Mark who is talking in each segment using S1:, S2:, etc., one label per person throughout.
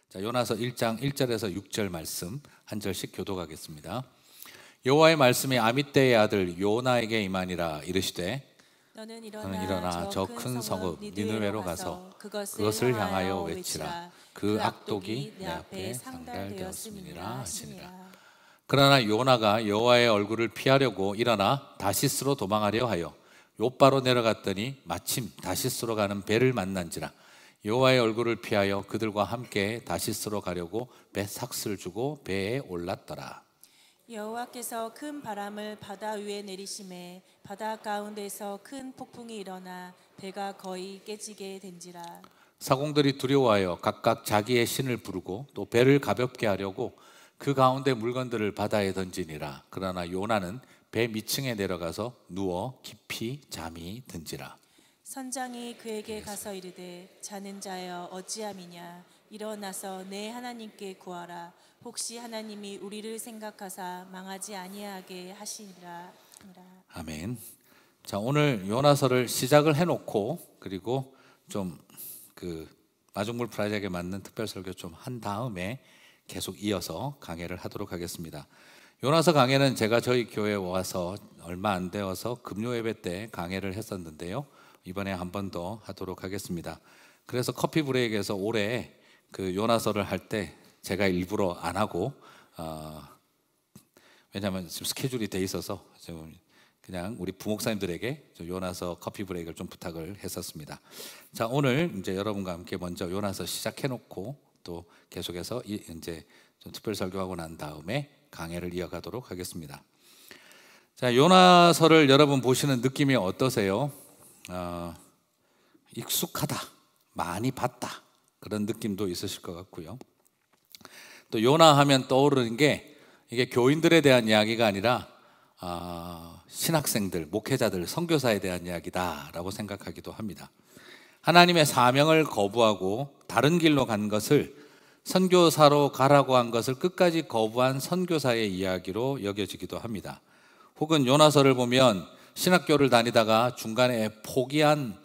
S1: 자, 요나서 1장 1절에서 6절 말씀 한 절씩 교독하겠습니다. 여호와의 말씀이 아미떼의 아들 요나에게 임하니라. 이르시되 너는 일어나 저 큰 성읍 니느웨로 가서 그것을 향하여 외치라. 그 악독이 내 앞에 상달되었음이니라 하시니라. 그러나 요나가 여호와의 얼굴을 피하려고 일어나 다시스로 도망하려 하여 욥바로 내려갔더니 마침 다시스로 가는 배를 만난지라. 여호와의 얼굴을 피하여 그들과 함께 다시스로 가려고 배 삭슬 주고 배에 올랐더라.
S2: 여호와께서 큰 바람을 바다 위에 내리심에 바다 가운데서 큰 폭풍이 일어나 배가 거의 깨지게 된지라.
S1: 사공들이 두려워하여 각각 자기의 신을 부르고 또 배를 가볍게 하려고 그 가운데 물건들을 바다에 던지니라. 그러나 요나는 배 밑층에 내려가서 누워 깊이 잠이 든지라.
S2: 선장이 그에게 가서 이르되 자는 자여 어찌함이냐. 일어나서 내 하나님께 구하라. 혹시 하나님이 우리를 생각하사 망하지 아니하게 하시리라.
S1: 아멘. 자, 오늘 요나서를 시작을 해놓고 그리고 좀 그 마중물 프라이드에게 맞는 특별 설교 좀 한 다음에 계속 이어서 강해를 하도록 하겠습니다. 요나서 강해는 제가 저희 교회에 와서 얼마 안 되어서 금요 예배 때 강해를 했었는데요. 이번에 한 번 더 하도록 하겠습니다. 그래서 커피 브레이크에서 올해 그 요나서를 할 때 제가 일부러 안 하고 왜냐하면 지금 스케줄이 돼 있어서 지금 그냥 우리 부목사님들에게 요나서 커피 브레이크를 좀 부탁을 했었습니다. 자, 오늘 이제 여러분과 함께 먼저 요나서 시작해놓고 또 계속해서 이제 좀 특별 설교하고 난 다음에 강해를 이어가도록 하겠습니다. 자, 요나서를 여러분 보시는 느낌이 어떠세요? 익숙하다, 많이 봤다 그런 느낌도 있으실 것 같고요. 또 요나 하면 떠오르는 게 이게 교인들에 대한 이야기가 아니라 신학생들, 목회자들, 선교사에 대한 이야기다라고 생각하기도 합니다. 하나님의 사명을 거부하고 다른 길로 간 것을, 선교사로 가라고 한 것을 끝까지 거부한 선교사의 이야기로 여겨지기도 합니다. 혹은 요나서를 보면 신학교를 다니다가 중간에 포기한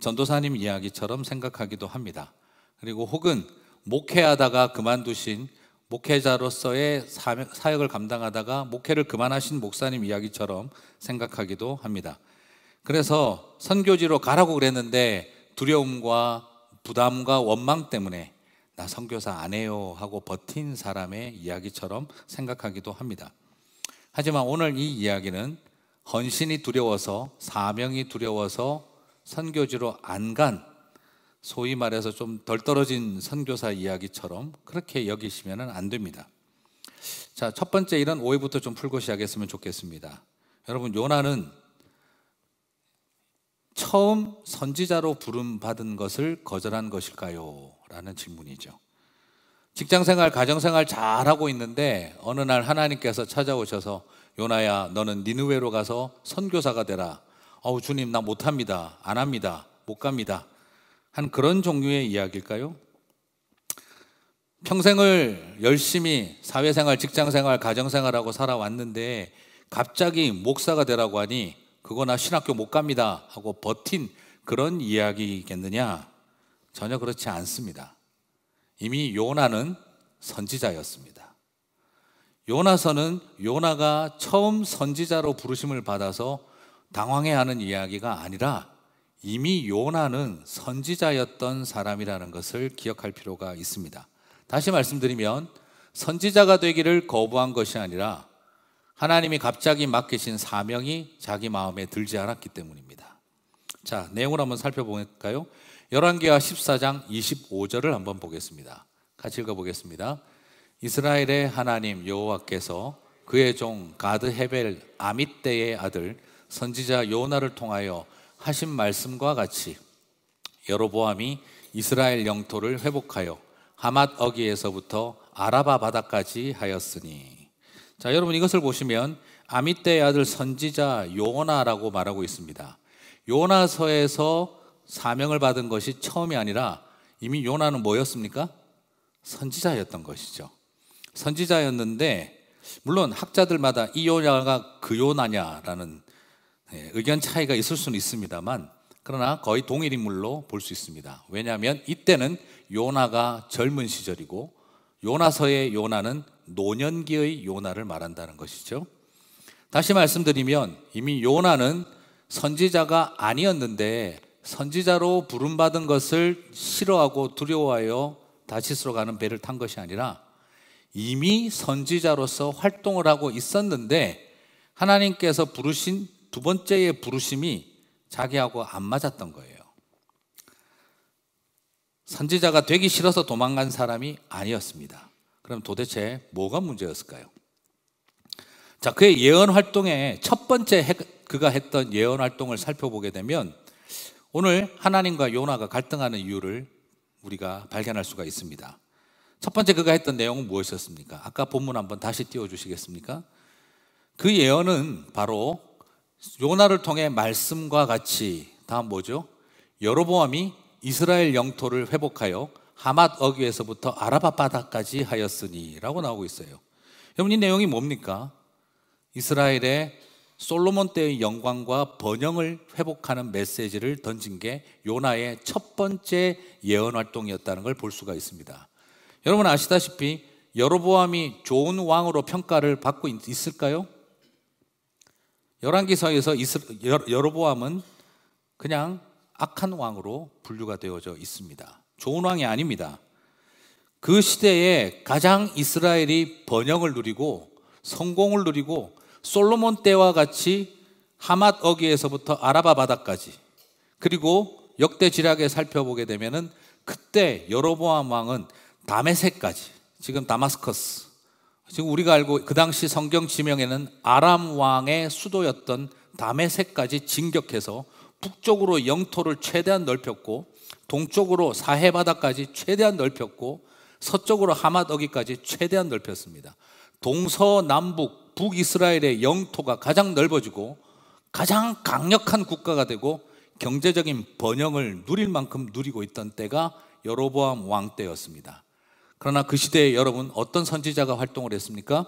S1: 전도사님 이야기처럼 생각하기도 합니다. 그리고 혹은 목회하다가 그만두신 목회자로서의 사역을 감당하다가 목회를 그만하신 목사님 이야기처럼 생각하기도 합니다. 그래서 선교지로 가라고 그랬는데 두려움과 부담과 원망 때문에 나 선교사 안 해요 하고 버틴 사람의 이야기처럼 생각하기도 합니다. 하지만 오늘 이 이야기는 헌신이 두려워서, 사명이 두려워서 선교지로 안 간, 소위 말해서 좀 덜 떨어진 선교사 이야기처럼 그렇게 여기시면 안 됩니다. 자, 첫 번째 이런 오해부터 좀 풀고 시작했으면 좋겠습니다. 여러분, 요나는 처음 선지자로 부름받은 것을 거절한 것일까요? 라는 질문이죠. 직장생활, 가정생활 잘하고 있는데 어느 날 하나님께서 찾아오셔서 요나야, 너는 니느웨로 가서 선교사가 되라. 주님, 나 못합니다. 안 합니다. 못 갑니다. 한 그런 종류의 이야기일까요? 평생을 열심히 사회생활, 직장생활, 가정생활하고 살아왔는데 갑자기 목사가 되라고 하니 그거 나 신학교 못 갑니다 하고 버틴 그런 이야기겠느냐? 전혀 그렇지 않습니다. 이미 요나는 선지자였습니다. 요나서는 요나가 처음 선지자로 부르심을 받아서 당황해하는 이야기가 아니라 이미 요나는 선지자였던 사람이라는 것을 기억할 필요가 있습니다. 다시 말씀드리면 선지자가 되기를 거부한 것이 아니라 하나님이 갑자기 맡기신 사명이 자기 마음에 들지 않았기 때문입니다. 자, 내용을 한번 살펴볼까요? 열왕기하 14장 25절을 한번 보겠습니다. 같이 읽어보겠습니다. 이스라엘의 하나님 여호와께서 그의 종 가드 헤벨 아밋떼의 아들 선지자 요나를 통하여 하신 말씀과 같이 여로보암이 이스라엘 영토를 회복하여 하맛 어기에서부터 아라바 바다까지 하였으니. 자, 여러분 이것을 보시면 아밋떼의 아들 선지자 요나라고 말하고 있습니다. 요나서에서 사명을 받은 것이 처음이 아니라 이미 요나는 뭐였습니까? 선지자였던 것이죠. 선지자였는데 물론 학자들마다 이 요나가 그 요나냐라는 의견 차이가 있을 수는 있습니다만 그러나 거의 동일 인물로 볼 수 있습니다. 왜냐하면 이때는 요나가 젊은 시절이고 요나서의 요나는 노년기의 요나를 말한다는 것이죠. 다시 말씀드리면 이미 요나는 선지자가 아니었는데 선지자로 부름받은 것을 싫어하고 두려워하여 다시스로 가는 배를 탄 것이 아니라 이미 선지자로서 활동을 하고 있었는데 하나님께서 부르신 두 번째의 부르심이 자기하고 안 맞았던 거예요. 선지자가 되기 싫어서 도망간 사람이 아니었습니다. 그럼 도대체 뭐가 문제였을까요? 자, 그의 예언 활동의 첫 번째 그가 했던 예언 활동을 살펴보게 되면 오늘 하나님과 요나가 갈등하는 이유를 우리가 발견할 수가 있습니다. 첫 번째 그가 했던 내용은 무엇이었습니까? 아까 본문 한번 다시 띄워주시겠습니까? 그 예언은 바로 요나를 통해 말씀과 같이 다음 뭐죠? 여로보암이 이스라엘 영토를 회복하여 하맛 어귀에서부터 아라바 바다까지 하였으니 라고 나오고 있어요. 여러분, 이 내용이 뭡니까? 이스라엘의 솔로몬 때의 영광과 번영을 회복하는 메시지를 던진 게 요나의 첫 번째 예언 활동이었다는 걸 볼 수가 있습니다. 여러분 아시다시피 여로보암이 좋은 왕으로 평가를 받고 있을까요? 열왕기서에서 여로보암은 그냥 악한 왕으로 분류가 되어져 있습니다. 좋은 왕이 아닙니다. 그 시대에 가장 이스라엘이 번영을 누리고 성공을 누리고 솔로몬 때와 같이 하맛 어귀에서부터 아라바 바다까지, 그리고 역대 지략에 살펴보게 되면은 그때 여로보암 왕은 다메섹까지, 지금 다마스커스, 지금 우리가 알고 그 당시 성경 지명에는 아람 왕의 수도였던 다메섹까지 진격해서 북쪽으로 영토를 최대한 넓혔고 동쪽으로 사해바다까지 최대한 넓혔고 서쪽으로 하맛 어귀까지 최대한 넓혔습니다. 동서남북 북이스라엘의 영토가 가장 넓어지고 가장 강력한 국가가 되고 경제적인 번영을 누릴 만큼 누리고 있던 때가 여로보암 왕 때였습니다. 그러나 그 시대에 여러분 어떤 선지자가 활동을 했습니까?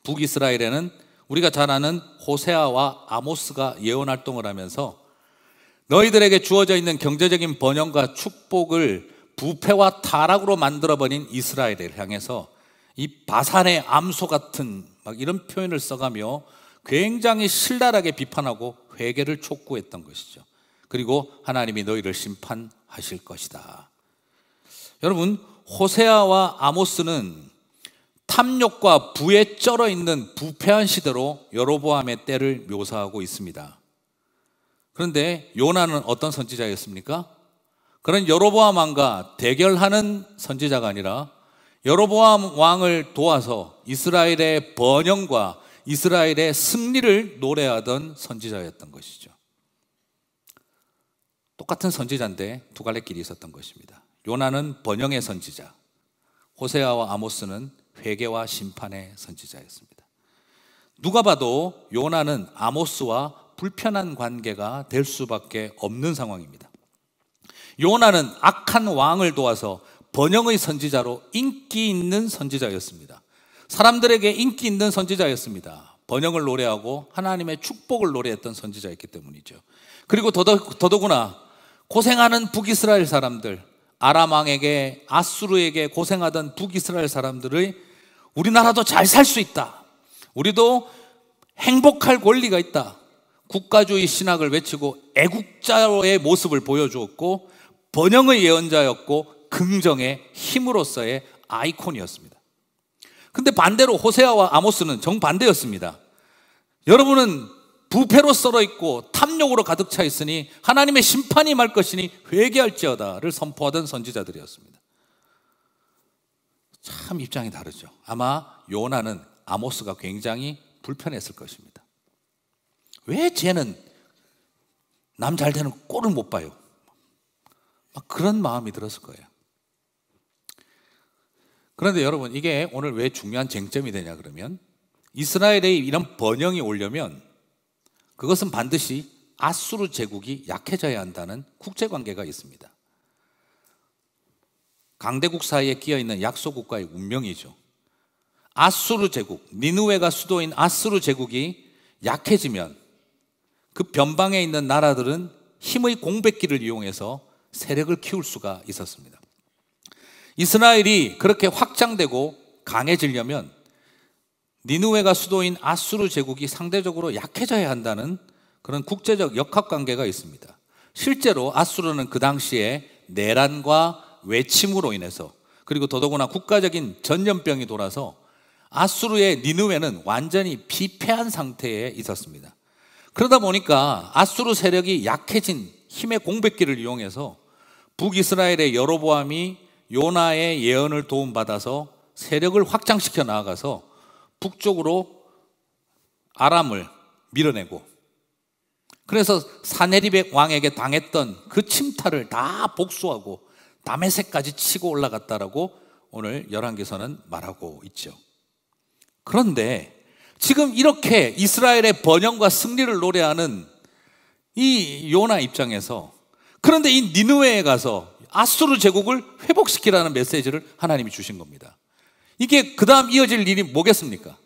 S1: 북이스라엘에는 우리가 잘 아는 호세아와 아모스가 예언 활동을 하면서 너희들에게 주어져 있는 경제적인 번영과 축복을 부패와 타락으로 만들어버린 이스라엘을 향해서 이 바산의 암소 같은 막 이런 표현을 써가며 굉장히 신랄하게 비판하고 회개를 촉구했던 것이죠. 그리고 하나님이 너희를 심판하실 것이다. 여러분, 호세아와 아모스는 탐욕과 부에 쩔어 있는 부패한 시대로 여로보암의 때를 묘사하고 있습니다. 그런데 요나는 어떤 선지자였습니까? 그런 여로보암 왕과 대결하는 선지자가 아니라 여로보암 왕을 도와서 이스라엘의 번영과 이스라엘의 승리를 노래하던 선지자였던 것이죠. 똑같은 선지자인데 두 갈래 길이 있었던 것입니다. 요나는 번영의 선지자, 호세아와 아모스는 회개와 심판의 선지자였습니다. 누가 봐도 요나는 아모스와 불편한 관계가 될 수밖에 없는 상황입니다. 요나는 악한 왕을 도와서 번영의 선지자로 인기 있는 선지자였습니다. 사람들에게 인기 있는 선지자였습니다. 번영을 노래하고 하나님의 축복을 노래했던 선지자였기 때문이죠. 그리고 더더구나 고생하는 북이스라엘 사람들, 아람 왕에게, 아수르에게 고생하던 북이스라엘 사람들의 우리나라도 잘 살 수 있다, 우리도 행복할 권리가 있다, 국가주의 신학을 외치고 애국자의 모습을 보여주었고 번영의 예언자였고 긍정의 힘으로서의 아이콘이었습니다. 근데 반대로 호세아와 아모스는 정반대였습니다. 여러분은 부패로 썰어 있고 탐욕으로 가득 차 있으니 하나님의 심판이 말 것이니 회개할지어다를 선포하던 선지자들이었습니다. 참 입장이 다르죠. 아마 요나는 아모스가 굉장히 불편했을 것입니다. 왜 쟤는 남 잘 되는 꼴을 못 봐요? 막 그런 마음이 들었을 거예요. 그런데 여러분, 이게 오늘 왜 중요한 쟁점이 되냐 그러면, 이스라엘의 이런 번영이 오려면 그것은 반드시 아수르 제국이 약해져야 한다는 국제관계가 있습니다. 강대국 사이에 끼어있는 약소국가의 운명이죠. 아수르 제국, 니느웨가 수도인 아수르 제국이 약해지면 그 변방에 있는 나라들은 힘의 공백기를 이용해서 세력을 키울 수가 있었습니다. 이스라엘이 그렇게 확장되고 강해지려면 니느웨가 수도인 아수르 제국이 상대적으로 약해져야 한다는 그런 국제적 역학관계가 있습니다. 실제로 아수르는 그 당시에 내란과 외침으로 인해서, 그리고 더더구나 국가적인 전염병이 돌아서 아수르의 니느웨는 완전히 피폐한 상태에 있었습니다. 그러다 보니까 아수르 세력이 약해진 힘의 공백기를 이용해서 북이스라엘의 여로보암이 요나의 예언을 도움받아서 세력을 확장시켜 나아가서 북쪽으로 아람을 밀어내고, 그래서 사네리백 왕에게 당했던 그 침탈을 다 복수하고 다메섹까지 치고 올라갔다라고 오늘 열왕기서는 말하고 있죠. 그런데 지금 이렇게 이스라엘의 번영과 승리를 노래하는 이 요나 입장에서, 그런데 이 니느웨에 가서 아수르 제국을 회복시키라는 메시지를 하나님이 주신 겁니다. 이게 그 다음 이어질 일이 뭐겠습니까?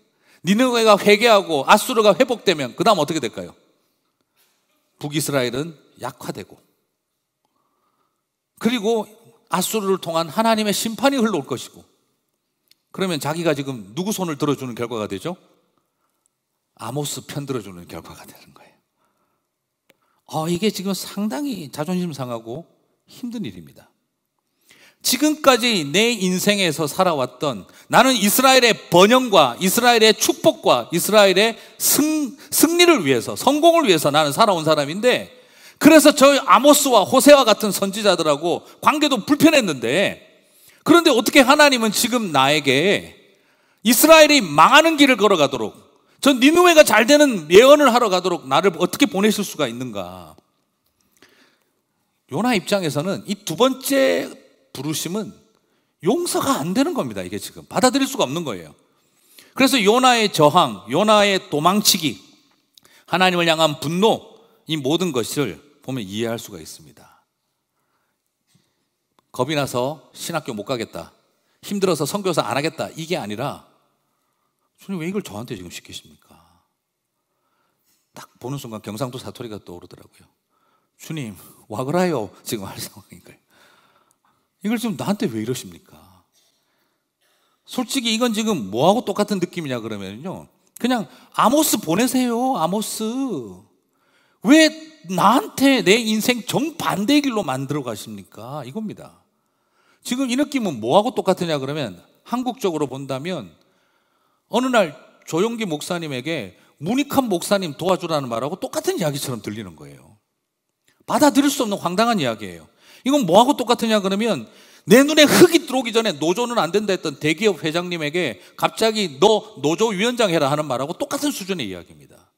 S1: 니느웨가 회개하고 아수르가 회복되면 그 다음 어떻게 될까요? 북이스라엘은 약화되고, 그리고 아수르를 통한 하나님의 심판이 흘러올 것이고, 그러면 자기가 지금 누구 손을 들어주는 결과가 되죠? 아모스 편 들어주는 결과가 되는 거예요. 이게 지금 상당히 자존심 상하고 힘든 일입니다. 지금까지 내 인생에서 살아왔던, 나는 이스라엘의 번영과 이스라엘의 축복과 이스라엘의 승리를 위해서, 성공을 위해서 나는 살아온 사람인데, 그래서 저 아모스와 호세와 같은 선지자들하고 관계도 불편했는데, 그런데 어떻게 하나님은 지금 나에게 이스라엘이 망하는 길을 걸어가도록, 전 니느웨가 잘 되는 예언을 하러 가도록 나를 어떻게 보내실 수가 있는가? 요나 입장에서는 이 두 번째 부르심은 용서가 안 되는 겁니다. 이게 지금 받아들일 수가 없는 거예요. 그래서 요나의 저항, 요나의 도망치기, 하나님을 향한 분노, 이 모든 것을 보면 이해할 수가 있습니다. 겁이 나서 신학교 못 가겠다, 힘들어서 선교사 안 하겠다, 이게 아니라 주님 왜 이걸 저한테 지금 시키십니까? 딱 보는 순간 경상도 사투리가 떠오르더라고요. 주님 와 그라요, 지금 할 상황인 거예요. 이걸 지금 나한테 왜 이러십니까? 솔직히 이건 지금 뭐하고 똑같은 느낌이냐 그러면요, 그냥 아모스 보내세요. 아모스 왜 나한테 내 인생 정반대의 길로 만들어 가십니까? 이겁니다. 지금 이 느낌은 뭐하고 똑같으냐 그러면, 한국적으로 본다면 어느 날 조용기 목사님에게 문익환 목사님 도와주라는 말하고 똑같은 이야기처럼 들리는 거예요. 받아들일 수 없는 황당한 이야기예요. 이건 뭐하고 똑같으냐 그러면, 내 눈에 흙이 들어오기 전에 노조는 안 된다 했던 대기업 회장님에게 갑자기 너 노조위원장 해라 하는 말하고 똑같은 수준의 이야기입니다.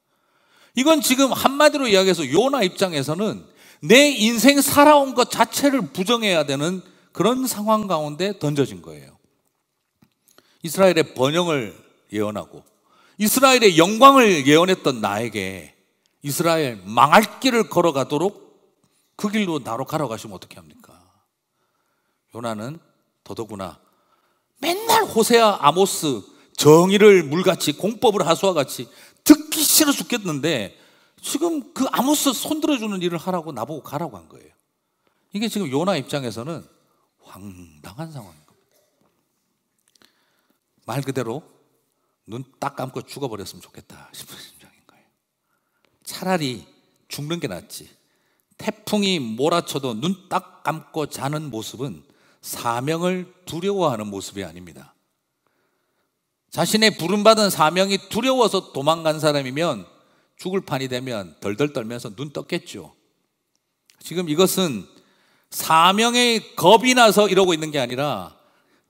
S1: 이건 지금 한마디로 이야기해서 요나 입장에서는 내 인생 살아온 것 자체를 부정해야 되는 그런 상황 가운데 던져진 거예요. 이스라엘의 번영을 예언하고 이스라엘의 영광을 예언했던 나에게 이스라엘 망할 길을 걸어가도록 그 길로 나로 가라가시면 어떻게 합니까? 요나는 더더구나 맨날 호세아, 아모스 정의를 물같이, 공법을 하수와 같이 듣기 싫어 죽겠는데, 지금 그 아모스 손들어주는 일을 하라고 나보고 가라고 한 거예요. 이게 지금 요나 입장에서는 황당한 상황인 겁니다. 말 그대로 눈 딱 감고 죽어버렸으면 좋겠다 싶은 심정인 거예요. 차라리 죽는 게 낫지. 태풍이 몰아쳐도 눈 딱 감고 자는 모습은 사명을 두려워하는 모습이 아닙니다. 자신의 부름받은 사명이 두려워서 도망간 사람이면 죽을 판이 되면 덜덜 떨면서 눈 떴겠죠. 지금 이것은 사명에 겁이 나서 이러고 있는 게 아니라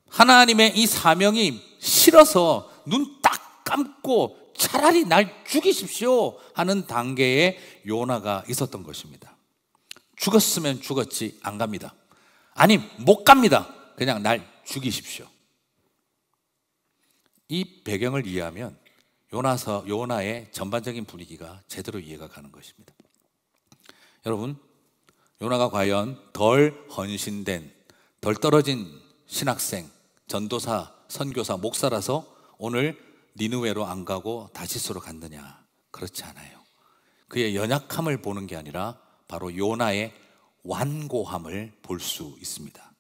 S1: 하나님의 이 사명이 싫어서 눈 딱 감고 차라리 날 죽이십시오 하는 단계에 요나가 있었던 것입니다. 죽었으면 죽었지 안 갑니다. 아니 못 갑니다. 그냥 날 죽이십시오. 이 배경을 이해하면 요나의 전반적인 분위기가 제대로 이해가 가는 것입니다. 여러분, 요나가 과연 덜 헌신된, 덜 떨어진 신학생, 전도사, 선교사, 목사라서 오늘 니느웨로 안 가고 다시스로 갔느냐? 그렇지 않아요. 그의 연약함을 보는 게 아니라 바로 요나의 완고함을 볼 수 있습니다.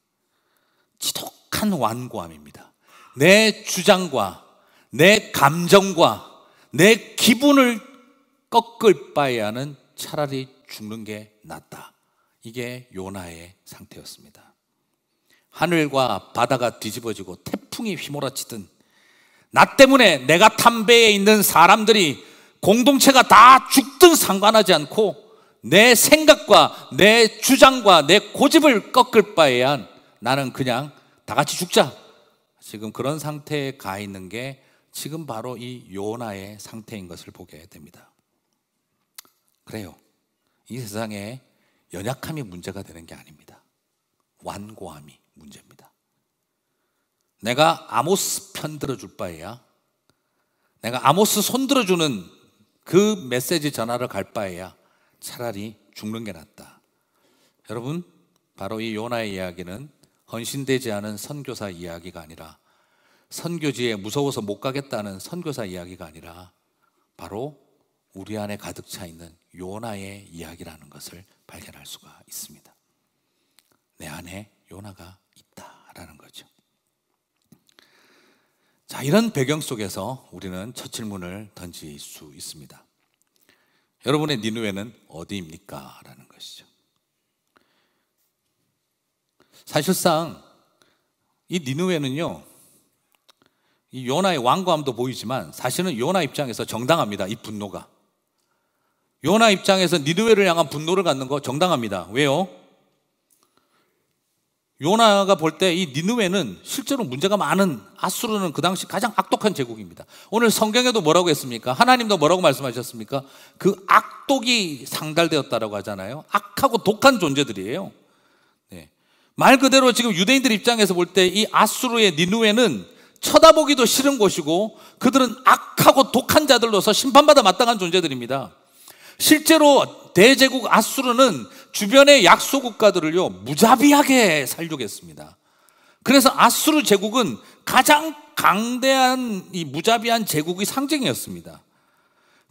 S1: 지독한 완고함입니다. 내 주장과 내 감정과 내 기분을 꺾을 바에야는 차라리 죽는 게 낫다. 이게 요나의 상태였습니다. 하늘과 바다가 뒤집어지고 태풍이 휘몰아치든, 나 때문에 내가 탄 배에 있는 사람들이 공동체가 다 죽든 상관하지 않고 내 생각과 내 주장과 내 고집을 꺾을 바에야 나는 그냥 다 같이 죽자. 지금 그런 상태에 가 있는 게 지금 바로 이 요나의 상태인 것을 보게 됩니다. 그래요. 이 세상에 연약함이 문제가 되는 게 아닙니다. 완고함이 문제입니다. 내가 아모스 편 들어줄 바에야, 내가 아모스 손 들어주는 그 메시지 전하러 갈 바에야 차라리 죽는 게 낫다. 여러분, 바로 이 요나의 이야기는 헌신되지 않은 선교사 이야기가 아니라, 선교지에 무서워서 못 가겠다는 선교사 이야기가 아니라 바로 우리 안에 가득 차 있는 요나의 이야기라는 것을 발견할 수가 있습니다. 내 안에 요나가 있다라는 거죠. 자, 이런 배경 속에서 우리는 첫 질문을 던질 수 있습니다. 여러분의 니느웨는 어디입니까? 라는 것이죠. 사실상 이 니느웨는요, 이 요나의 완고함도 보이지만 사실은 요나 입장에서 정당합니다. 이 분노가. 요나 입장에서 니느웨를 향한 분노를 갖는 거 정당합니다. 왜요? 요나가 볼 때 이 니느웨는 실제로 문제가 많은, 아수르는 그 당시 가장 악독한 제국입니다. 오늘 성경에도 뭐라고 했습니까? 하나님도 뭐라고 말씀하셨습니까? 그 악독이 상달되었다라고 하잖아요. 악하고 독한 존재들이에요. 네. 말 그대로 지금 유대인들 입장에서 볼 때 이 아수르의 니느웨는 쳐다보기도 싫은 곳이고, 그들은 악하고 독한 자들로서 심판받아 마땅한 존재들입니다. 실제로 대제국 아수르는 주변의 약소 국가들을요 무자비하게 살려고 했습니다. 그래서 아수르 제국은 가장 강대한 이 무자비한 제국의 상징이었습니다.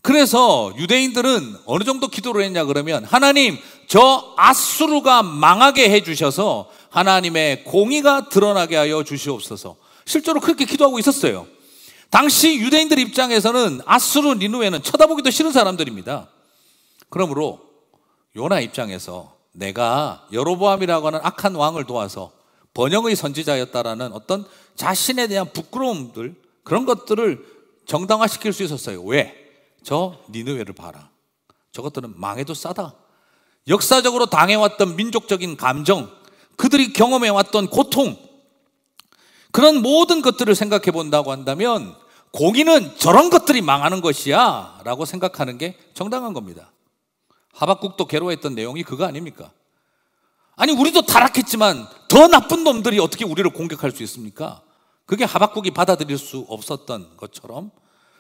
S1: 그래서 유대인들은 어느 정도 기도를 했냐 그러면, 하나님, 저 아수르가 망하게 해주셔서 하나님의 공의가 드러나게 하여 주시옵소서. 실제로 그렇게 기도하고 있었어요. 당시 유대인들 입장에서는 아수르 니느웨는 쳐다보기도 싫은 사람들입니다. 그러므로 요나 입장에서 내가 여로보암이라고 하는 악한 왕을 도와서 번영의 선지자였다라는 어떤 자신에 대한 부끄러움들, 그런 것들을 정당화시킬 수 있었어요. 왜? 저 니느웨를 봐라. 저것들은 망해도 싸다. 역사적으로 당해왔던 민족적인 감정, 그들이 경험해왔던 고통, 그런 모든 것들을 생각해 본다고 한다면 공의는 저런 것들이 망하는 것이야 라고 생각하는 게 정당한 겁니다. 하박국도 괴로워했던 내용이 그거 아닙니까? 아니, 우리도 타락했지만 더 나쁜 놈들이 어떻게 우리를 공격할 수 있습니까? 그게 하박국이 받아들일 수 없었던 것처럼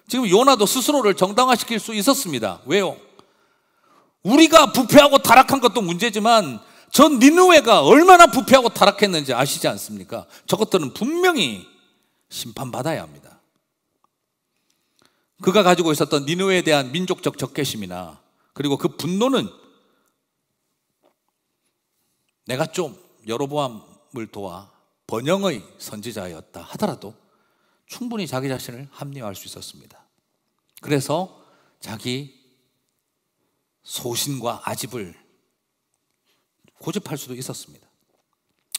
S1: 지금 요나도 스스로를 정당화시킬 수 있었습니다. 왜요? 우리가 부패하고 타락한 것도 문제지만 저 니느웨가 얼마나 부패하고 타락했는지 아시지 않습니까? 저것들은 분명히 심판받아야 합니다. 그가 가지고 있었던 니느웨에 대한 민족적 적개심이나, 그리고 그 분노는 내가 좀 여로보암을 도와 번영의 선지자였다 하더라도 충분히 자기 자신을 합리화할 수 있었습니다. 그래서 자기 소신과 아집을 고집할 수도 있었습니다.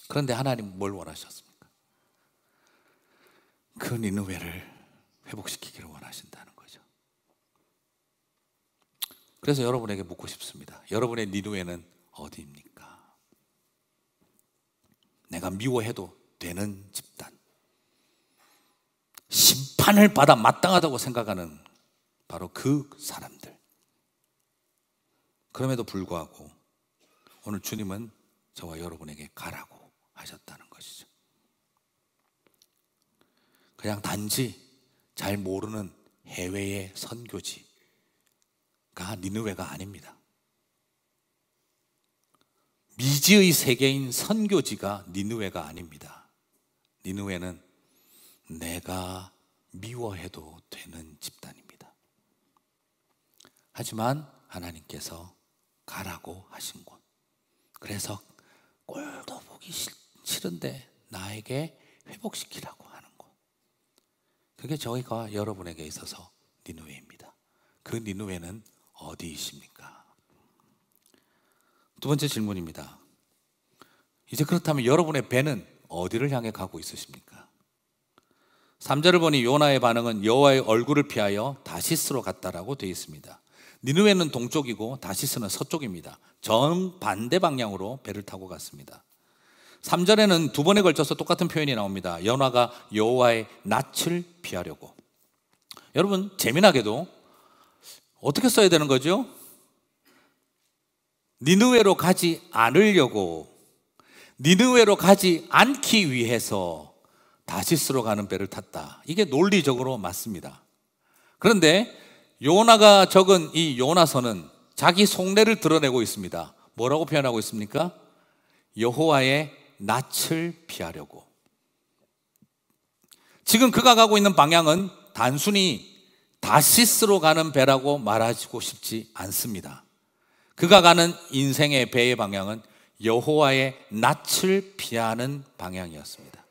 S1: 그런데 하나님 뭘 원하셨습니까? 그 니느웨를 회복시키기를 원하신다는 거죠. 그래서 여러분에게 묻고 싶습니다. 여러분의 니느웨는 어디입니까? 내가 미워해도 되는 집단, 심판을 받아 마땅하다고 생각하는 바로 그 사람들. 그럼에도 불구하고 오늘 주님은 저와 여러분에게 가라고 하셨다는 것이죠. 그냥 단지 잘 모르는 해외의 선교지가 니느웨가 아닙니다. 미지의 세계인 선교지가 니느웨가 아닙니다. 니느웨는 내가 미워해도 되는 집단입니다. 하지만 하나님께서 가라고 하신 곳. 그래서 꼴도 보기 싫은데 나에게 회복시키라고 하는 곳. 그게 저희가 여러분에게 있어서 니느웨입니다. 그 니느웨는 어디이십니까? 두 번째 질문입니다. 이제 그렇다면 여러분의 배는 어디를 향해 가고 있으십니까? 3절을 보니 요나의 반응은 여호와의 얼굴을 피하여 다시스로 갔다라고 되어 있습니다. 니느웨는 동쪽이고 다시스는 서쪽입니다. 정반대 방향으로 배를 타고 갔습니다. 3절에는 두 번에 걸쳐서 똑같은 표현이 나옵니다. 요나가 여호와의 낯을 피하려고. 여러분, 재미나게도 어떻게 써야 되는 거죠? 니느웨로 가지 않으려고, 니느웨로 가지 않기 위해서 다시스로 가는 배를 탔다. 이게 논리적으로 맞습니다. 그런데 요나가 적은 이 요나서는 자기 속내를 드러내고 있습니다. 뭐라고 표현하고 있습니까? 여호와의 낯을 피하려고. 지금 그가 가고 있는 방향은 단순히 다시스로 가는 배라고 말하고 싶지 않습니다. 그가 가는 인생의 배의 방향은 여호와의 낯을 피하는 방향이었습니다.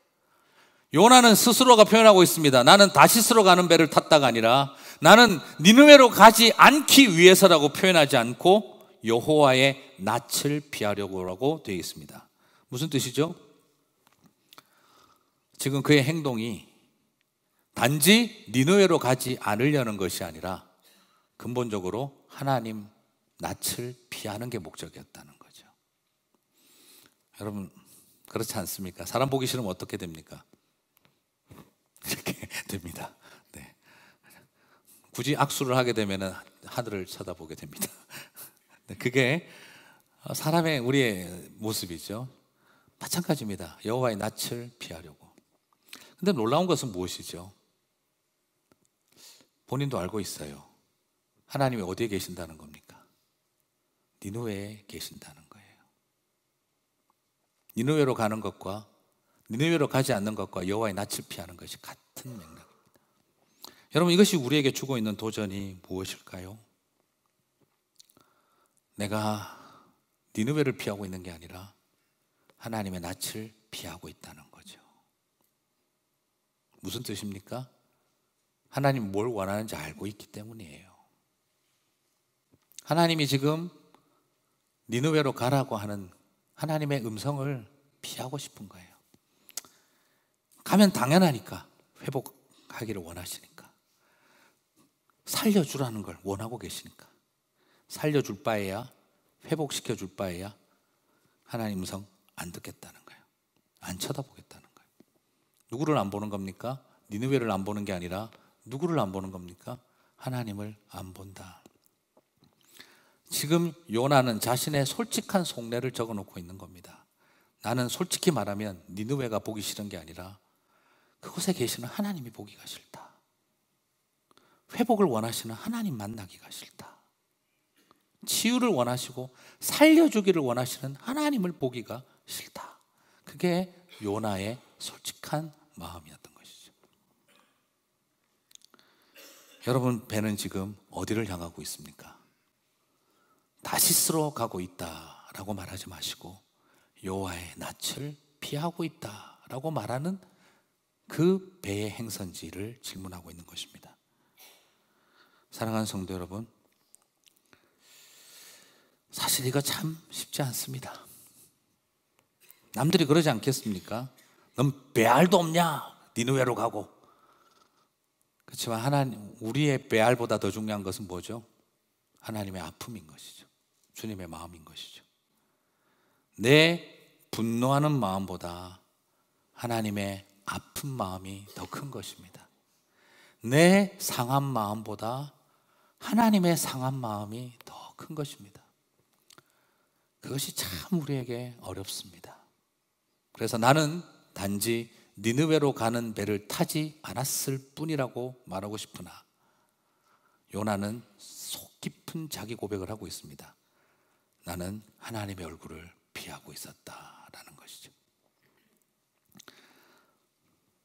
S1: 요나는 스스로가 표현하고 있습니다. 나는 다시스로 가는 배를 탔다가 아니라 나는 니느웨로 가지 않기 위해서라고 표현하지 않고 여호와의 낯을 피하려고라고 되어 있습니다. 무슨 뜻이죠? 지금 그의 행동이 단지 니느웨로 가지 않으려는 것이 아니라 근본적으로 하나님 낯을 피하는 게 목적이었다는 거죠. 여러분, 그렇지 않습니까? 사람 보기 싫으면 어떻게 됩니까? 이렇게 됩니다. 네. 굳이 악수를 하게 되면 하늘을 쳐다보게 됩니다. 네, 그게 사람의, 우리의 모습이죠. 마찬가지입니다. 여호와의 낯을 피하려고. 근데 놀라운 것은 무엇이죠? 본인도 알고 있어요. 하나님이 어디에 계신다는 겁니까? 니느웨에 계신다는 거예요. 니느웨로 가는 것과 니느웨로 가지 않는 것과 여호와의 낯을 피하는 것이 같은 맥락입니다. 여러분, 이것이 우리에게 주고 있는 도전이 무엇일까요? 내가 니느웨를 피하고 있는 게 아니라 하나님의 낯을 피하고 있다는 거죠. 무슨 뜻입니까? 하나님이 뭘 원하는지 알고 있기 때문이에요. 하나님이 지금 니느웨로 가라고 하는 하나님의 음성을 피하고 싶은 거예요. 가면 당연하니까, 회복하기를 원하시니까, 살려주라는 걸 원하고 계시니까, 살려줄 바에야, 회복시켜줄 바에야 하나님 음성 안 듣겠다는 거예요. 안 쳐다보겠다는 거예요. 누구를 안 보는 겁니까? 니느웨를 안 보는 게 아니라 누구를 안 보는 겁니까? 하나님을 안 본다. 지금 요나는 자신의 솔직한 속내를 적어놓고 있는 겁니다. 나는 솔직히 말하면 니느웨가 보기 싫은 게 아니라 그곳에 계시는 하나님이 보기가 싫다. 회복을 원하시는 하나님 만나기가 싫다. 치유를 원하시고 살려주기를 원하시는 하나님을 보기가 싫다. 그게 요나의 솔직한 마음이었던 것이죠. 여러분, 배는 지금 어디를 향하고 있습니까? 다시스로 가고 있다라고 말하지 마시고 여호와의 낯을 피하고 있다라고 말하는 그 배의 행선지를 질문하고 있는 것입니다. 사랑하는 성도 여러분, 사실 이거 참 쉽지 않습니다. 남들이 그러지 않겠습니까? 넌 배알도 없냐? 니느웨로 가고. 그렇지만 하나님, 우리의 배알보다 더 중요한 것은 뭐죠? 하나님의 아픔인 것이죠. 주님의 마음인 것이죠. 내 분노하는 마음보다 하나님의 아픈 마음이 더 큰 것입니다. 내 상한 마음보다 하나님의 상한 마음이 더 큰 것입니다. 그것이 참 우리에게 어렵습니다. 그래서 나는 단지 니느웨로 가는 배를 타지 않았을 뿐이라고 말하고 싶으나 요나는 속 깊은 자기 고백을 하고 있습니다. 나는 하나님의 얼굴을 피하고 있었다라는 것이죠.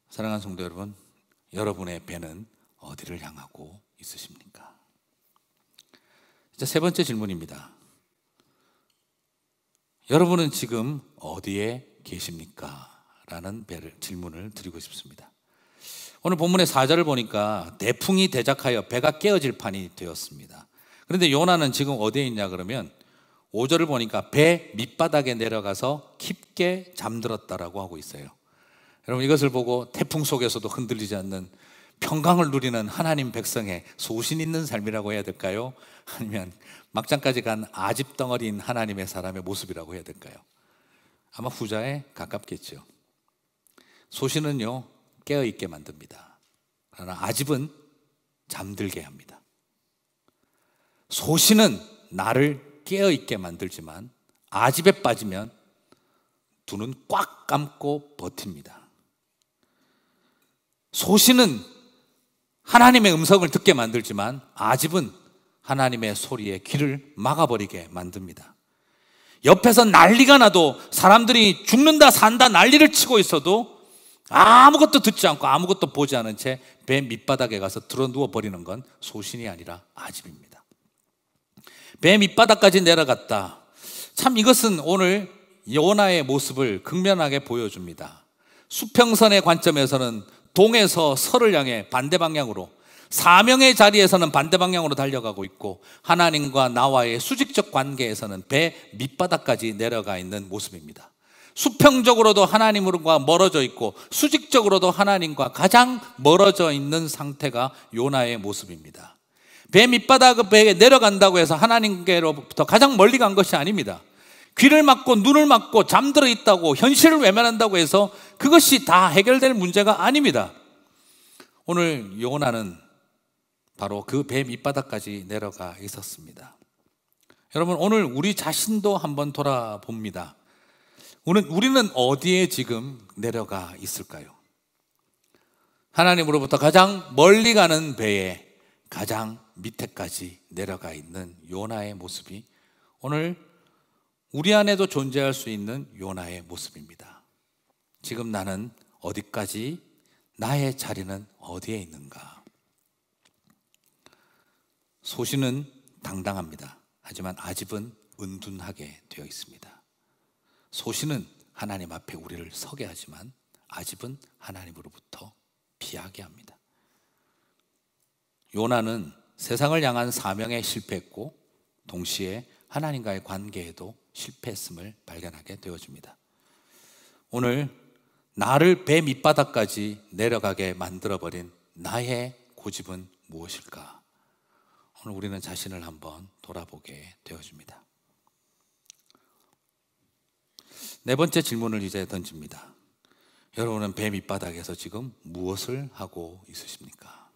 S1: 사랑하는 성도 여러분, 여러분의 배는 어디를 향하고 있으십니까? 이제 세 번째 질문입니다. 여러분은 지금 어디에 계십니까? 라는 질문을 드리고 싶습니다. 오늘 본문의 4절을 보니까 대풍이 대작하여 배가 깨어질 판이 되었습니다. 그런데 요나는 지금 어디에 있냐 그러면 5절을 보니까 배 밑바닥에 내려가서 깊게 잠들었다라고 하고 있어요. 여러분, 이것을 보고 태풍 속에서도 흔들리지 않는 평강을 누리는 하나님 백성의 소신 있는 삶이라고 해야 될까요? 아니면 막장까지 간 아집 덩어리인 하나님의 사람의 모습이라고 해야 될까요? 아마 후자에 가깝겠죠. 소신은요, 깨어있게 만듭니다. 그러나 아집은 잠들게 합니다. 소신은 나를 깨어있게 만들지만 아집에 빠지면 두 눈 꽉 감고 버팁니다. 소신은 하나님의 음성을 듣게 만들지만 아집은 하나님의 소리에 귀를 막아버리게 만듭니다. 옆에서 난리가 나도 사람들이 죽는다 산다 난리를 치고 있어도 아무것도 듣지 않고 아무것도 보지 않은 채 배 밑바닥에 가서 들어 누워버리는 건 소신이 아니라 아집입니다. 배 밑바닥까지 내려갔다. 참 이것은 오늘 요나의 모습을 극면하게 보여줍니다. 수평선의 관점에서는 동에서 서를 향해 반대 방향으로, 사명의 자리에서는 반대 방향으로 달려가고 있고, 하나님과 나와의 수직적 관계에서는 배 밑바닥까지 내려가 있는 모습입니다. 수평적으로도 하나님과 멀어져 있고 수직적으로도 하나님과 가장 멀어져 있는 상태가 요나의 모습입니다. 배 밑바닥에 내려간다고 해서 하나님께로부터 가장 멀리 간 것이 아닙니다. 귀를 막고 눈을 막고 잠들어 있다고 현실을 외면한다고 해서 그것이 다 해결될 문제가 아닙니다. 오늘 요나는 바로 그 배 밑바닥까지 내려가 있었습니다. 여러분, 오늘 우리 자신도 한번 돌아봅니다. 우리는 어디에 지금 내려가 있을까요? 하나님으로부터 가장 멀리 가는 배에 가장 밑에까지 내려가 있는 요나의 모습이 오늘 우리 안에도 존재할 수 있는 요나의 모습입니다. 지금 나는 어디까지, 나의 자리는 어디에 있는가? 소신은 당당합니다. 하지만 아집은 은둔하게 되어 있습니다. 소신은 하나님 앞에 우리를 서게 하지만 아집은 하나님으로부터 피하게 합니다. 요나는 세상을 향한 사명에 실패했고 동시에 하나님과의 관계에도 실패했음을 발견하게 되어집니다. 오늘 나를 배 밑바닥까지 내려가게 만들어버린 나의 고집은 무엇일까? 오늘 우리는 자신을 한번 돌아보게 되어집니다. 네 번째 질문을 이제 던집니다. 여러분은 배 밑바닥에서 지금 무엇을 하고 있으십니까?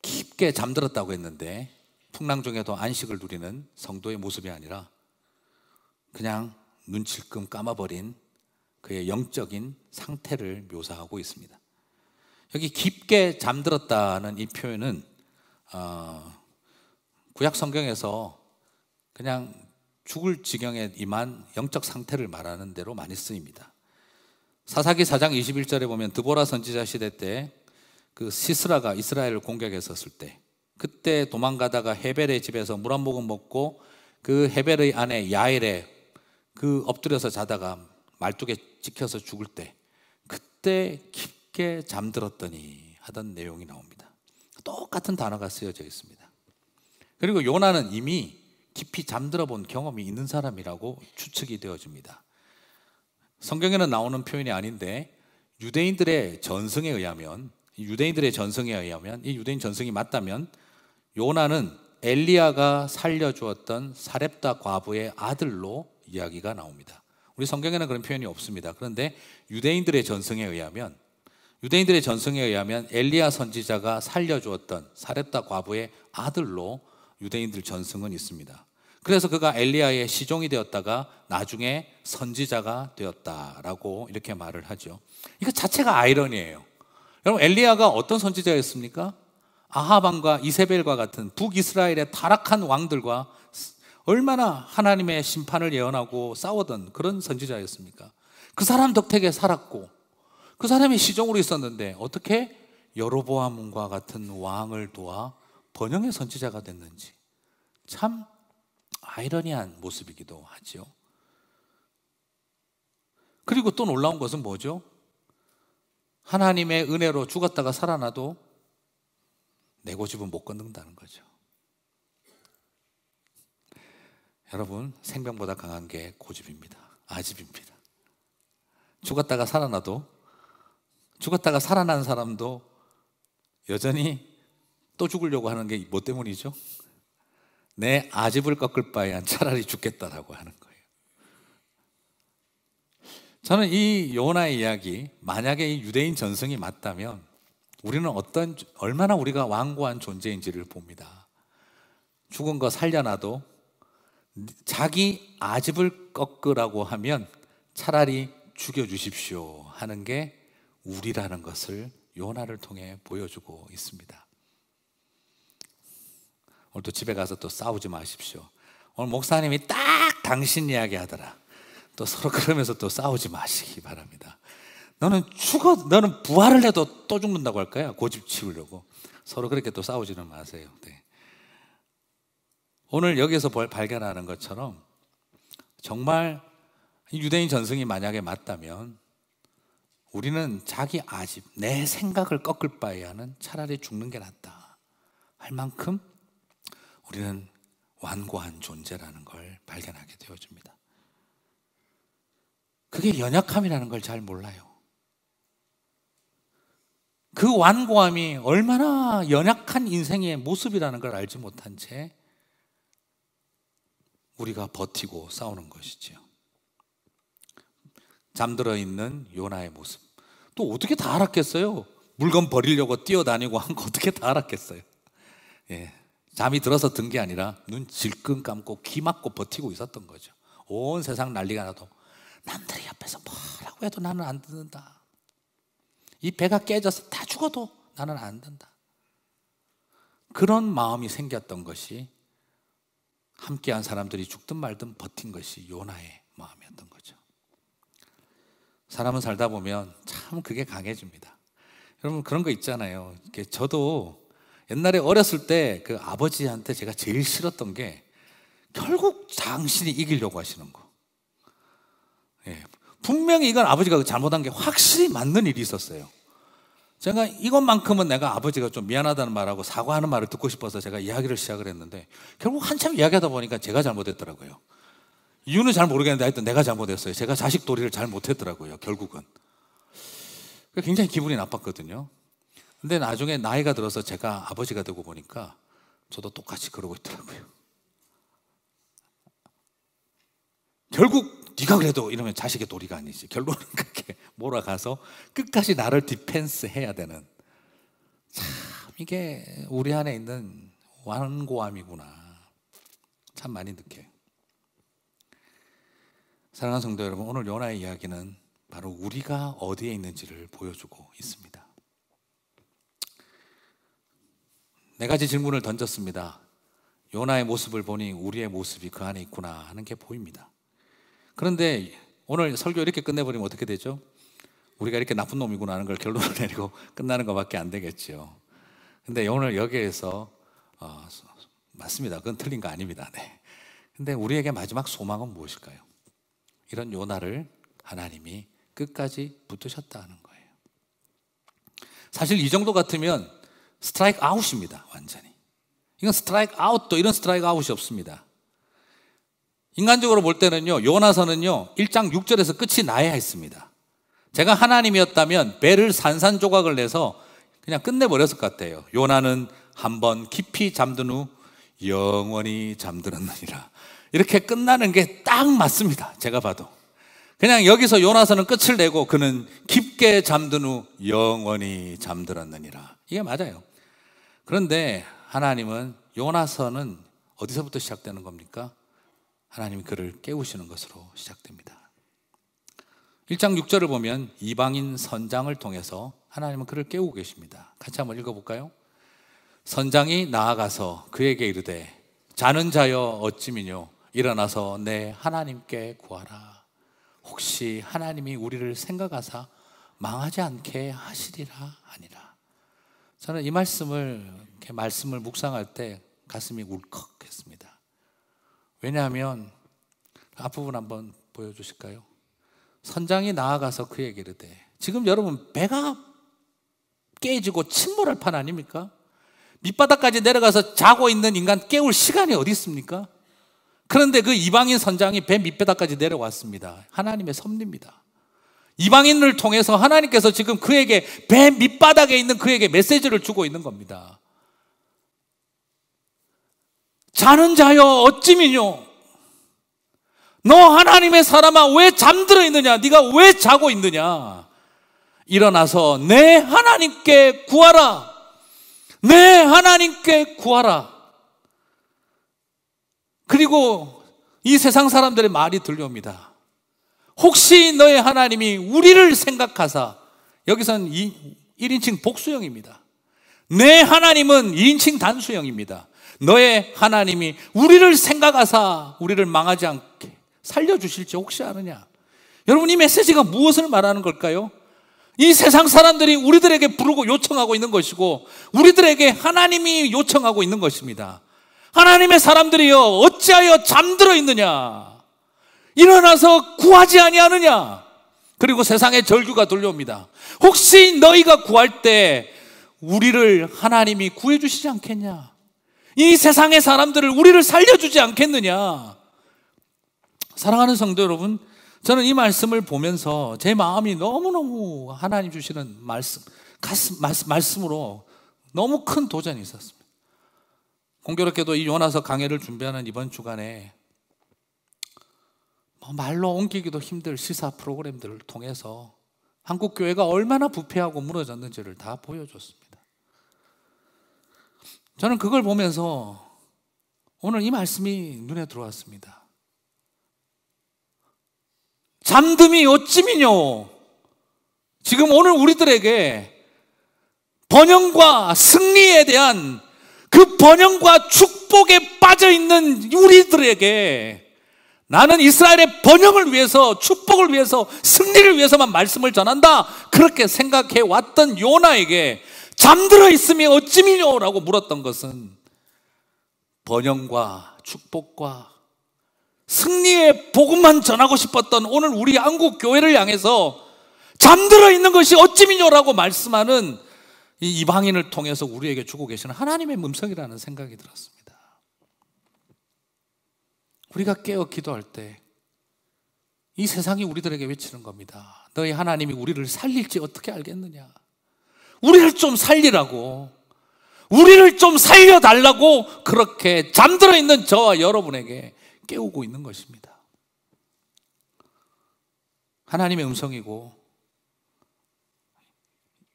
S1: 깊게 잠들었다고 했는데 풍랑 중에도 안식을 누리는 성도의 모습이 아니라 그냥 눈질끔 감아버린 그의 영적인 상태를 묘사하고 있습니다. 여기 깊게 잠들었다는 이 표현은 구약 성경에서 그냥 죽을 지경에 임한 영적 상태를 말하는 대로 많이 쓰입니다. 사사기 4장 21절에 보면 드보라 선지자 시대 때 그 시스라가 이스라엘을 공격했었을 때, 그때 도망가다가 헤벨의 집에서 물 한 모금 먹고 그 헤벨의 아내 야엘에 그 엎드려서 자다가 말뚝에 찍혀서 죽을 때, 그때 깊게 잠들었더니 하던 내용이 나옵니다. 똑같은 단어가 쓰여져 있습니다. 그리고 요나는 이미 깊이 잠들어 본 경험이 있는 사람이라고 추측이 되어집니다. 성경에는 나오는 표현이 아닌데 유대인들의 전승에 의하면, 이 유대인 전승이 맞다면 요나는 엘리야가 살려주었던 사렙다 과부의 아들로 이야기가 나옵니다. 우리 성경에는 그런 표현이 없습니다. 그런데 유대인들의 전승에 의하면 엘리야 선지자가 살려주었던 사렙다 과부의 아들로 유대인들 전승은 있습니다. 그래서 그가 엘리야의 시종이 되었다가 나중에 선지자가 되었다라고 이렇게 말을 하죠. 이거 자체가 아이러니예요. 여러분, 엘리야가 어떤 선지자였습니까? 아합 왕과 이세벨과 같은 북이스라엘의 타락한 왕들과 얼마나 하나님의 심판을 예언하고 싸우던 그런 선지자였습니까? 그 사람 덕택에 살았고 그 사람이 시종으로 있었는데 어떻게 여로보암과 같은 왕을 도와 번영의 선지자가 됐는지 참 아이러니한 모습이기도 하죠. 그리고 또 놀라운 것은 뭐죠? 하나님의 은혜로 죽었다가 살아나도 내 고집은 못 건든다는 거죠. 여러분, 생명보다 강한 게 고집입니다. 아집입니다. 죽었다가 살아나도, 죽었다가 살아난 사람도 여전히 또 죽으려고 하는 게 뭐 때문이죠? 내 아집을 꺾을 바에야 차라리 죽겠다라고 하는 거예요. 저는 이 요나의 이야기, 만약에 이 유대인 전승이 맞다면 우리는 얼마나 우리가 완고한 존재인지를 봅니다. 죽은 거 살려놔도 자기 아집을 꺾으라고 하면 차라리 죽여주십시오 하는 게 우리라는 것을 요나를 통해 보여주고 있습니다. 오늘도 집에 가서 또 싸우지 마십시오. 오늘 목사님이 딱 당신 이야기 하더라. 또 서로 그러면서 또 싸우지 마시기 바랍니다. 너는 부활을 해도 또 죽는다고 할 거야. 고집 치우려고. 서로 그렇게 또 싸우지는 마세요. 네. 오늘 여기서 발견하는 것처럼 정말 유대인 전승이 만약에 맞다면 우리는 자기 아집, 내 생각을 꺾을 바에야는 차라리 죽는 게 낫다 할 만큼 우리는 완고한 존재라는 걸 발견하게 되어집니다. 그게 연약함이라는 걸 잘 몰라요. 그 완고함이 얼마나 연약한 인생의 모습이라는 걸 알지 못한 채 우리가 버티고 싸우는 것이지요. 잠들어 있는 요나의 모습. 또 어떻게 다 알았겠어요? 물건 버리려고 뛰어다니고 한 거 어떻게 다 알았겠어요? 예. 잠이 들어서 든 게 아니라 눈 질끈 감고 귀 막고 버티고 있었던 거죠. 온 세상 난리가 나도 남들이 옆에서 뭐라고 해도 나는 안 듣는다. 이 배가 깨져서 다 죽어도 나는 안 된다. 그런 마음이 생겼던 것이 함께한 사람들이 죽든 말든 버틴 것이 요나의 마음이었던 거죠. 사람은 살다 보면 참 그게 강해집니다. 여러분 그런 거 있잖아요. 저도 옛날에 어렸을 때 그 아버지한테 제가 제일 싫었던 게 결국 당신이 이기려고 하시는 거. 예, 분명히 이건 아버지가 잘못한 게 확실히 맞는 일이 있었어요. 제가 이것만큼은 내가 아버지가 좀 미안하다는 말하고 사과하는 말을 듣고 싶어서 제가 이야기를 시작을 했는데 결국 한참 이야기하다 보니까 제가 잘못했더라고요. 이유는 잘 모르겠는데 하여튼 내가 잘못했어요. 제가 자식 도리를 잘 못했더라고요. 결국은 굉장히 기분이 나빴거든요. 근데 나중에 나이가 들어서 제가 아버지가 되고 보니까 저도 똑같이 그러고 있더라고요. 결국 네가 그래도 이러면 자식의 도리가 아니지. 결론은 그렇게 몰아가서 끝까지 나를 디펜스 해야 되는, 참 이게 우리 안에 있는 완고함이구나 참 많이 느껴요. 사랑하는 성도 여러분, 오늘 요나의 이야기는 바로 우리가 어디에 있는지를 보여주고 있습니다. 네 가지 질문을 던졌습니다. 요나의 모습을 보니 우리의 모습이 그 안에 있구나 하는 게 보입니다. 그런데 오늘 설교 이렇게 끝내버리면 어떻게 되죠? 우리가 이렇게 나쁜 놈이구나 하는 걸 결론을 내리고 끝나는 것밖에 안 되겠죠. 근데 오늘 여기에서 맞습니다. 그건 틀린 거 아닙니다. 네. 근데 우리에게 마지막 소망은 무엇일까요? 이런 요나를 하나님이 끝까지 붙드셨다는 거예요. 사실 이 정도 같으면 스트라이크 아웃입니다. 완전히. 이건 스트라이크 아웃도 이런 스트라이크 아웃이 없습니다. 인간적으로 볼 때는요, 요나서는요 1장 6절에서 끝이 나야 했습니다. 제가 하나님이었다면 배를 산산조각을 내서 그냥 끝내버렸을 것 같아요. 요나는 한번 깊이 잠든 후 영원히 잠들었느니라. 이렇게 끝나는 게 딱 맞습니다. 제가 봐도 그냥 여기서 요나서는 끝을 내고 그는 깊게 잠든 후 영원히 잠들었느니라. 이게 맞아요. 그런데 하나님은 요나서는 어디서부터 시작되는 겁니까? 하나님이 그를 깨우시는 것으로 시작됩니다. 1장 6절을 보면 이방인 선장을 통해서 하나님은 그를 깨우고 계십니다. 같이 한번 읽어볼까요? 선장이 나아가서 그에게 이르되 자는 자여 어찌미뇨 일어나서 내 하나님께 구하라. 혹시 하나님이 우리를 생각하사 망하지 않게 하시리라 하니라. 저는 이 말씀을 묵상할 때 가슴이 울컥했습니다. 왜냐하면 앞부분 한번 보여주실까요? 선장이 나아가서 그에게 이르되, 지금 여러분 배가 깨지고 침몰할 판 아닙니까? 밑바닥까지 내려가서 자고 있는 인간 깨울 시간이 어디 있습니까? 그런데 그 이방인 선장이 배 밑바닥까지 내려왔습니다. 하나님의 섭리입니다. 이방인을 통해서 하나님께서 지금 그에게 배 밑바닥에 있는 그에게 메시지를 주고 있는 겁니다. 자는 자여 어찌미뇨, 너 하나님의 사람아 왜 잠들어 있느냐, 네가 왜 자고 있느냐, 일어나서 내 하나님께 구하라, 내 하나님께 구하라. 그리고 이 세상 사람들의 말이 들려옵니다. 혹시 너의 하나님이 우리를 생각하사, 여기선 1인칭 복수형입니다. 내 하나님은 2인칭 단수형입니다. 너의 하나님이 우리를 생각하사 우리를 망하지 않게 살려주실지 혹시 아느냐. 여러분, 이 메시지가 무엇을 말하는 걸까요? 이 세상 사람들이 우리들에게 부르고 요청하고 있는 것이고, 우리들에게 하나님이 요청하고 있는 것입니다. 하나님의 사람들이여 어찌하여 잠들어 있느냐, 일어나서 구하지 아니하느냐. 그리고 세상의 절규가 들려옵니다. 혹시 너희가 구할 때 우리를 하나님이 구해주시지 않겠냐, 이 세상의 사람들을 우리를 살려주지 않겠느냐. 사랑하는 성도 여러분, 저는 이 말씀을 보면서 제 마음이 너무너무 하나님 주시는 말씀으로 너무 큰 도전이 있었습니다. 공교롭게도 이 요나서 강해를 준비하는 이번 주간에 말로 옮기기도 힘들 시사 프로그램들을 통해서 한국 교회가 얼마나 부패하고 무너졌는지를 다 보여줬습니다. 저는 그걸 보면서 오늘 이 말씀이 눈에 들어왔습니다. 잠듦이 어찌미뇨. 지금 오늘 우리들에게 번영과 승리에 대한 그 번영과 축복에 빠져있는 우리들에게, 나는 이스라엘의 번영을 위해서, 축복을 위해서, 승리를 위해서만 말씀을 전한다, 그렇게 생각해 왔던 요나에게 잠들어 있음이 어찌미뇨라고 물었던 것은 번영과 축복과 승리의 복음만 전하고 싶었던 오늘 우리 한국 교회를 향해서 잠들어 있는 것이 어찌미뇨라고 말씀하는 이 이방인을 통해서 우리에게 주고 계시는 하나님의 음성이라는 생각이 들었습니다. 우리가 깨어 기도할 때 이 세상이 우리들에게 외치는 겁니다. 너희 하나님이 우리를 살릴지 어떻게 알겠느냐, 우리를 좀 살리라고, 우리를 좀 살려달라고 그렇게 잠들어 있는 저와 여러분에게 깨우고 있는 것입니다. 하나님의 음성이고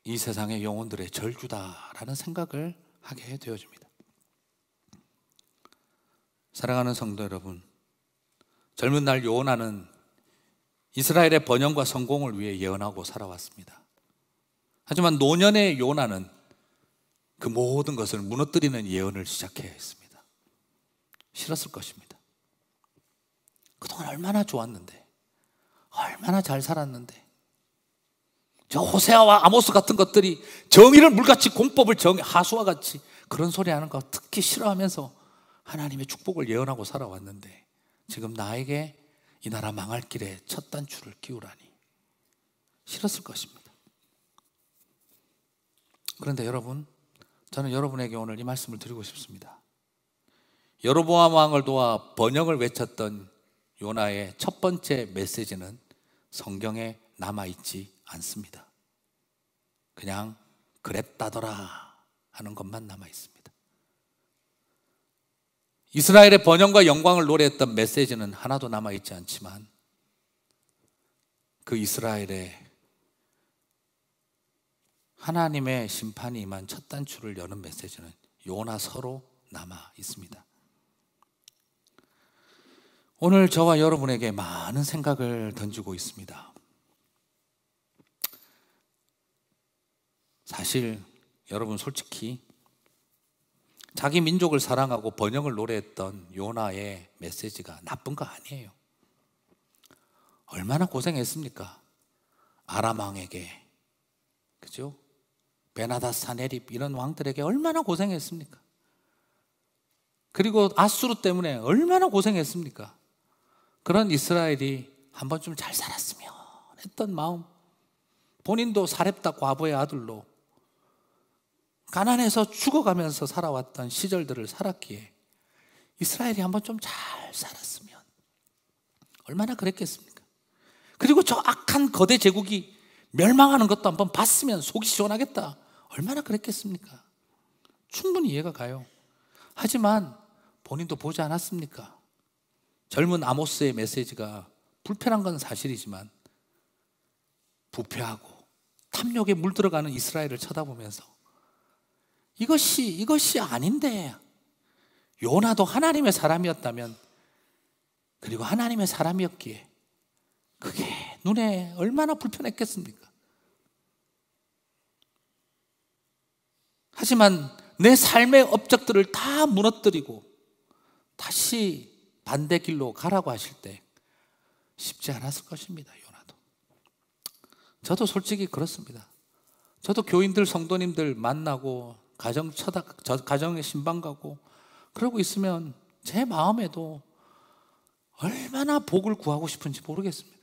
S1: 이 세상의 영혼들의 절규다라는 생각을 하게 되어집니다. 사랑하는 성도 여러분, 젊은 날 요나는 이스라엘의 번영과 성공을 위해 예언하고 살아왔습니다. 하지만 노년의 요나는 그 모든 것을 무너뜨리는 예언을 시작해야 했습니다. 싫었을 것입니다. 그동안 얼마나 좋았는데, 얼마나 잘 살았는데, 저 호세아와 아모스 같은 것들이 정의를 물같이, 공법을 하수와 같이 그런 소리 하는 거 특히 싫어하면서 하나님의 축복을 예언하고 살아왔는데, 지금 나에게 이 나라 망할 길에 첫 단추를 끼우라니 싫었을 것입니다. 그런데 여러분, 저는 여러분에게 오늘 이 말씀을 드리고 싶습니다. 여로보암 왕을 도와 번영을 외쳤던 요나의 첫 번째 메시지는 성경에 남아있지 않습니다. 그냥 그랬다더라 하는 것만 남아있습니다. 이스라엘의 번영과 영광을 노래했던 메시지는 하나도 남아있지 않지만, 그 이스라엘의 하나님의 심판이 임한 첫 단추를 여는 메시지는 요나서로 남아 있습니다. 오늘 저와 여러분에게 많은 생각을 던지고 있습니다. 사실 여러분, 솔직히 자기 민족을 사랑하고 번영을 노래했던 요나의 메시지가 나쁜 거 아니에요. 얼마나 고생했습니까? 아람 왕에게, 그죠? 베나닷 사네립 이런 왕들에게 얼마나 고생했습니까? 그리고 아수르 때문에 얼마나 고생했습니까? 그런 이스라엘이 한 번쯤 잘 살았으면 했던 마음, 본인도 사렙다 과부의 아들로 가난해서 죽어가면서 살아왔던 시절들을 살았기에 이스라엘이 한 번쯤 잘 살았으면 얼마나 그랬겠습니까? 그리고 저 악한 거대 제국이 멸망하는 것도 한번 봤으면 속이 시원하겠다, 얼마나 그랬겠습니까? 충분히 이해가 가요. 하지만 본인도 보지 않았습니까? 젊은 아모스의 메시지가 불편한 건 사실이지만 부패하고 탐욕에 물들어가는 이스라엘을 쳐다보면서 이것이 아닌데, 요나도 하나님의 사람이었다면, 그리고 하나님의 사람이었기에 그게 눈에 얼마나 불편했겠습니까? 하지만 내 삶의 업적들을 다 무너뜨리고 다시 반대 길로 가라고 하실 때 쉽지 않았을 것입니다. 요나도. 저도 솔직히 그렇습니다. 저도 교인들, 성도님들 만나고 가정에 신방 가고 그러고 있으면 제 마음에도 얼마나 복을 구하고 싶은지 모르겠습니다.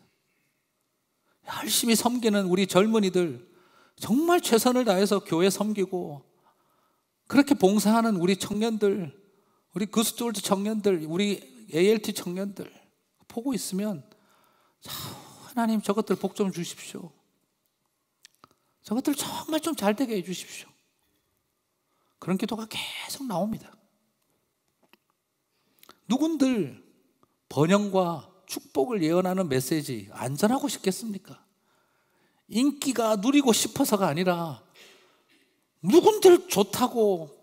S1: 열심히 섬기는 우리 젊은이들, 정말 최선을 다해서 교회 섬기고 그렇게 봉사하는 우리 청년들, 우리 그스튜어드 청년들, 우리 ALT 청년들 보고 있으면 하나님 저것들 복 좀 주십시오. 저것들 정말 좀 잘 되게 해주십시오. 그런 기도가 계속 나옵니다. 누군들 번영과 축복을 예언하는 메시지 안전하고 싶겠습니까? 인기가 누리고 싶어서가 아니라 누군들 좋다고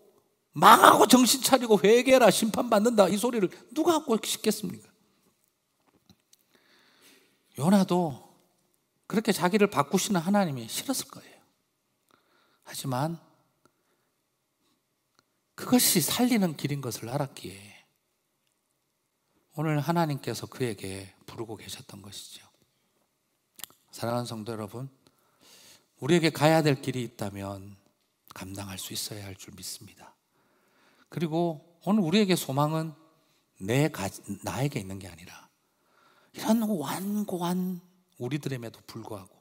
S1: 망하고 정신 차리고 회개해라, 심판받는다, 이 소리를 누가 하고 싶겠습니까? 요나도 그렇게 자기를 바꾸시는 하나님이 싫었을 거예요. 하지만 그것이 살리는 길인 것을 알았기에 오늘 하나님께서 그에게 부르고 계셨던 것이죠. 사랑하는 성도 여러분, 우리에게 가야 될 길이 있다면 감당할 수 있어야 할 줄 믿습니다. 그리고 오늘 우리에게 소망은 나에게 있는 게 아니라 이런 완고한 우리들임에도 불구하고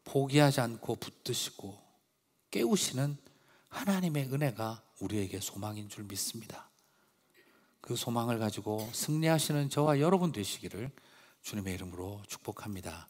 S1: 포기하지 않고 붙드시고 깨우시는 하나님의 은혜가 우리에게 소망인 줄 믿습니다. 그 소망을 가지고 승리하시는 저와 여러분 되시기를 주님의 이름으로 축복합니다.